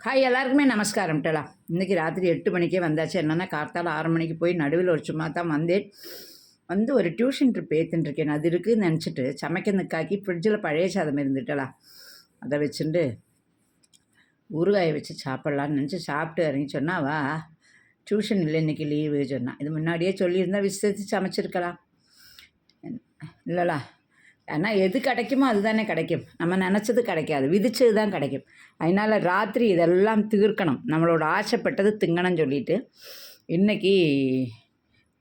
Hi எல்லாருக்குமே நமஸ்காரம்ட்டலாம். இன்றைக்கி ராத்திரி 8 மணிக்கே வந்தாச்சு. என்னென்னா கார்த்தால 6 மணிக்கு போய் நடுவில் ஒரு சும்மா தான் வந்தேன். வந்து ஒரு டியூஷன் ட்ரிப் ஏற்றுன்ட்ருக்கேன். அது இருக்குதுன்னு நினச்சிட்டு சமைக்கிறதுக்காக்கி ஃப்ரிட்ஜில் பழைய சாதம் இருந்துட்டலாம். அதை வச்சுட்டு ஊறுகாயை வச்சு சாப்பிட்லான்னு நினச்சி சாப்பிட்டு இறங்கி சொன்னா வா டியூஷன் இல்லை இன்றைக்கி லீவு சொன்னான். இது முன்னாடியே சொல்லியிருந்தால் விசேஷத்து சமைச்சிருக்கலாம் இல்லைலா. ஆனால் எது கிடைக்குமோ அதுதானே கிடைக்கும். நம்ம நினச்சது கிடைக்காது, விதிச்சது தான் கிடைக்கும். அதனால் ராத்திரி இதெல்லாம் தீர்க்கணும், நம்மளோட ஆசைப்பட்டது திங்கணும்னு சொல்லிவிட்டு இன்றைக்கி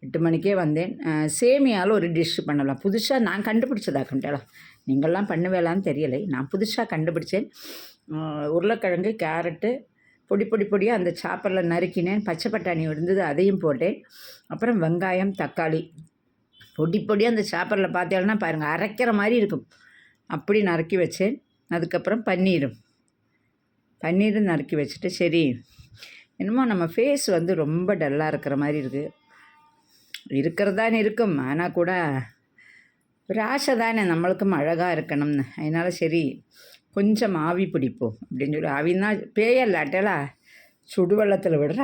8 மணிக்கே வந்தேன். சேமியாவில் ஒரு டிஷ் பண்ணலாம், புதுசாக நான் கண்டுபிடிச்சதாக்கண்டலாம். நீங்கள்லாம் பண்ணுவேலான்னு தெரியலை, நான் புதுசாக கண்டுபிடிச்சேன். உருளைக்கிழங்கு, கேரட்டு பொடி பொடி பொடியாக அந்த சாப்பரில் நறுக்கினேன். பச்சை பட்டாணி இருந்தது, அதையும் போட்டேன். அப்புறம் வெங்காயம், தக்காளி பொடி பொடியாக அந்த சாப்பரில் பார்த்தீங்கன்னா பாருங்கள், அரைக்கிற மாதிரி இருக்கும், அப்படி நறுக்கி வச்சேன். அதுக்கப்புறம் பன்னீரும் நறுக்கி வச்சுட்டு, சரி என்னமோ நம்ம ஃபேஸ் வந்து ரொம்ப டல்லாக இருக்கிற மாதிரி இருக்கிறதானே இருக்கும். ஆனால் கூட ஒரு ஆசை தானே நம்மளுக்கும் அழகாக இருக்கணும்னு. அதனால் சரி கொஞ்சம் ஆவி பிடிப்போம் அப்படின்னு சொல்லி, ஆவின்னா பேயல்லாட்டலா சுடுவெள்ளத்தில் விடுற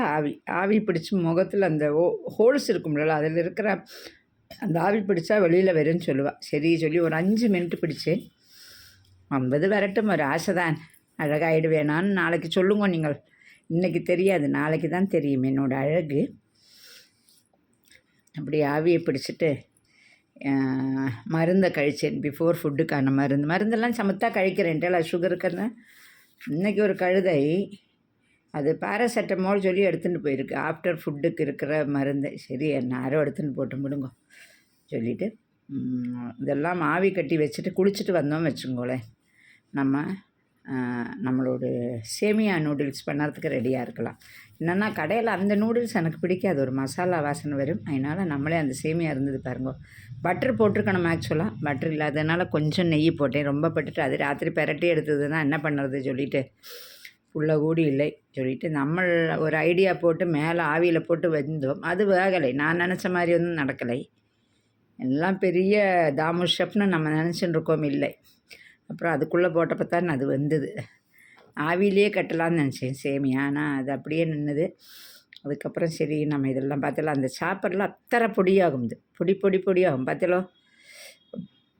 ஆவி பிடிச்சி முகத்தில் அந்த ஹோல்ஸ் இருக்கும்ல, அதில் இருக்கிற அந்த ஆவி பிடிச்சா வெளியில் வரும்னு சொல்லுவாள். சரி சொல்லி ஒரு 5 மினிட் பிடிச்சேன். 50 வரட்டும், ஒரு ஆசை தான், அழகாகிடுவேனான்னு நாளைக்கு சொல்லுங்க நீங்கள். இன்றைக்கி தெரியாது, நாளைக்கு தான் தெரியும் என்னோடய அழகு. அப்படி ஆவியை பிடிச்சிட்டு மருந்தை கழிச்சேன். பிஃபோர் ஃபுட்டுக்கான மருந்தெல்லாம் சமத்தாக கழிக்கிறேன்ட்டு சுகருக்குன்னு. இன்றைக்கி ஒரு கழுதை அது பேராசெட்டமால் சொல்லி எடுத்துகிட்டு போயிருக்கு, ஆஃப்டர் ஃபுட்டுக்கு இருக்கிற மருந்து. சரி யாரோ எடுத்துகிட்டு போட்டு விடுங்க சொல்லிவிட்டு இதெல்லாம் ஆவி கட்டி வச்சுட்டு குளிச்சுட்டு வந்தோம் வச்சுங்கோளேன், நம்மளோட சேமியா நூடுல்ஸ் பண்ணுறதுக்கு ரெடியாக இருக்கலாம். என்னென்னா கடையில் அந்த நூடுல்ஸ் எனக்கு பிடிக்காது, ஒரு மசாலா வாசனை வரும். அதனால் நம்மளே அந்த சேமியா இருந்தது பாருங்க. பட்டர் போட்டிருக்கணும், ஆக்சுவலாக பட்டர் இல்லாததுனால கொஞ்சம் நெய் போட்டேன். ரொம்ப பட்டுட்டு அது ராத்திரி பெரட்டி எடுத்ததுன்னா என்ன பண்ணுறது சொல்லிவிட்டு புள்ள கூடி இல்லை சொல்லிவிட்டு நம்ம ஒரு ஐடியா போட்டு மேலே ஆவியில் போட்டு வெந்தோம். அது வேகலை, நான் நினச்ச மாதிரி ஒன்றும் நடக்கலை. எல்லாம் பெரிய தாமு ஷெஃப்னு நம்ம நினச்சின்னு இருக்கோம், இல்லை. அப்புறம் அதுக்குள்ளே போட்டப்போ தான் அது வந்தது. ஆவிலேயே கட்டலான்னு நினச்சேன் சேமியா, ஆனால் அது அப்படியே நின்றுது. அதுக்கப்புறம் சரி நம்ம இதெல்லாம் பார்த்தலாம். அந்த சாப்பரில் அத்தனை பொடியாகும், இது பொடி பொடி பொடியாகும் பார்த்தலோ.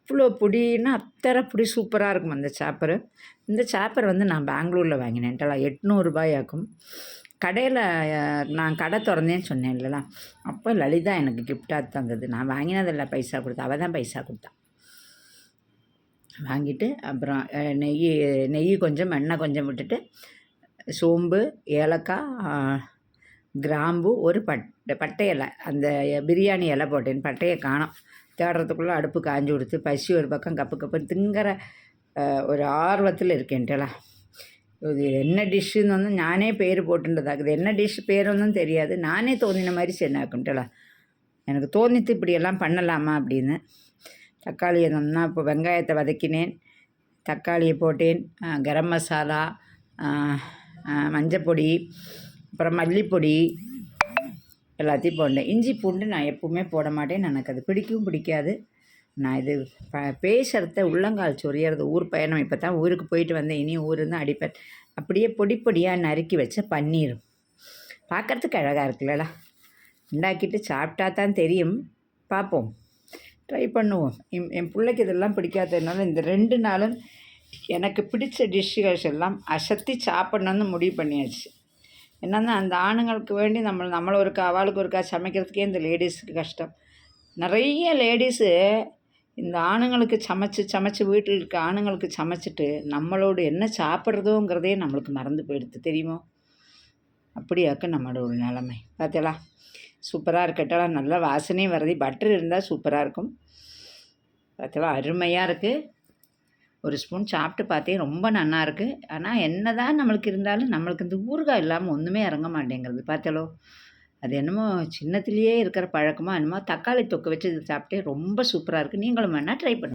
இவ்வளோ பொடின்னா அத்தனை பொடி சூப்பராக இருக்கும் அந்த சாப்பரு. இந்த சாப்பர் வந்து நான் பெங்களூரில் வாங்கினேன்ட்டலாம், 800 ரூபாயாக்கும். கடையில் நான் கடை திறந்தேன்னு சொன்னேன் இல்லைலாம், அப்போ லலிதா எனக்கு கிஃப்டாக தந்தது. நான் வாங்கினதில்லை, பைசா கொடுத்தா, அவள் தான் பைசா கொடுத்தா. வாங்கிட்டு அப்புறம் நெய் கொஞ்சம், எண்ணெய் கொஞ்சம் விட்டுட்டு சோம்பு, ஏலக்காய், கிராம்பு, ஒரு பட்டை இலை, அந்த பிரியாணி இலை போட்டேன். பட்டையை காணோம், தேடுறதுக்குள்ளே அடுப்பு காஞ்சி கொடுத்து பசி ஒரு பக்கம் கப்பு கப்புன்னு திங்கிற ஒரு ஆர்வத்தில் இருக்கேன்ட்டலாம். இது என்ன டிஷ்ஷுன்னு வந்து நானே பேர் போட்டுன்றதாக்குது, என்ன டிஷ் பேருன்னு தெரியாது. நானே தோணின மாதிரி சென்னாக்குன்ட்டலாம். எனக்கு தோணித்து இப்படியெல்லாம் பண்ணலாமா அப்படின்னு. தக்காளியை நல்லா இப்போ வெங்காயத்தை வதக்கினேன், தக்காளியை போட்டேன், கரம் மசாலா, மஞ்சப்பொடி, அப்புறம் மல்லிப்பொடி எல்லாத்தையும் போட்டேன். இஞ்சி பூண்டு நான் எப்பவுமே போட மாட்டேன், எனக்கு அது பிடிக்காது. நான் இது பேசுகிறத உள்ளங்கால் சொரியறது. ஊர் பயணம், இப்போ தான் ஊருக்கு போயிட்டு வந்தேன், இனி ஊர் தான் அடிப்பேன். அப்படியே பொடி பொடியாக நறுக்கி வச்ச பன்னீர் பார்க்குறதுக்கு அழகாக இருக்குல்லடா. உண்டாக்கிட்டு சாப்பிட்டா தான் தெரியும், பார்ப்போம், ட்ரை பண்ணுவோம். என் பிள்ளைக்கு இதெல்லாம் பிடிக்காததுனால இந்த 2 நாளும் எனக்கு பிடிச்ச டிஷ்ஷுகள் எல்லாம் அசத்தி சாப்பிட்ணுன்னு முடிவு பண்ணியாச்சு. என்னென்னா அந்த ஆணுங்களுக்கு வேண்டி நம்மளை ஒருக்கா அவளுக்கு ஒருக்கா சமைக்கிறதுக்கே இந்த லேடிஸுக்கு கஷ்டம். நிறைய லேடிஸு இந்த ஆணுங்களுக்கு சமைச்சு வீட்டில் இருக்க ஆணுங்களுக்கு சமைச்சிட்டு நம்மளோட என்ன சாப்பிட்றதோங்கிறதே நம்மளுக்கு மறந்து போயிடுது, தெரியுமோ? அப்படியாக்க நம்மளோட நிலைமை பார்த்தீங்களா. சூப்பராக இருக்கட்டாலும் நல்ல வாசனையும் வருது, பட்டர் இருந்தால் சூப்பராக இருக்கும். பார்த்தீங்களா, அருமையாக இருக்குது. ஒரு ஸ்பூன் சாப்பிட்டு பார்த்தேன், ரொம்ப நல்லா இருக்குது. ஆனால் என்ன தான் நம்மளுக்கு இருந்தாலும் நம்மளுக்கு இந்த ஊறுகாய் இல்லாமல் ஒன்றுமே இறங்க மாட்டேங்கிறது பார்த்தாலோ. அது என்னமோ சின்னத்துலேயே இருக்கிற பழக்கமாக என்னமோ தக்காளி தொக்கு வச்சு சாப்பிட்டே ரொம்ப சூப்பராக இருக்குது. நீங்களும் வேணால் ட்ரை பண்ணுங்கள்.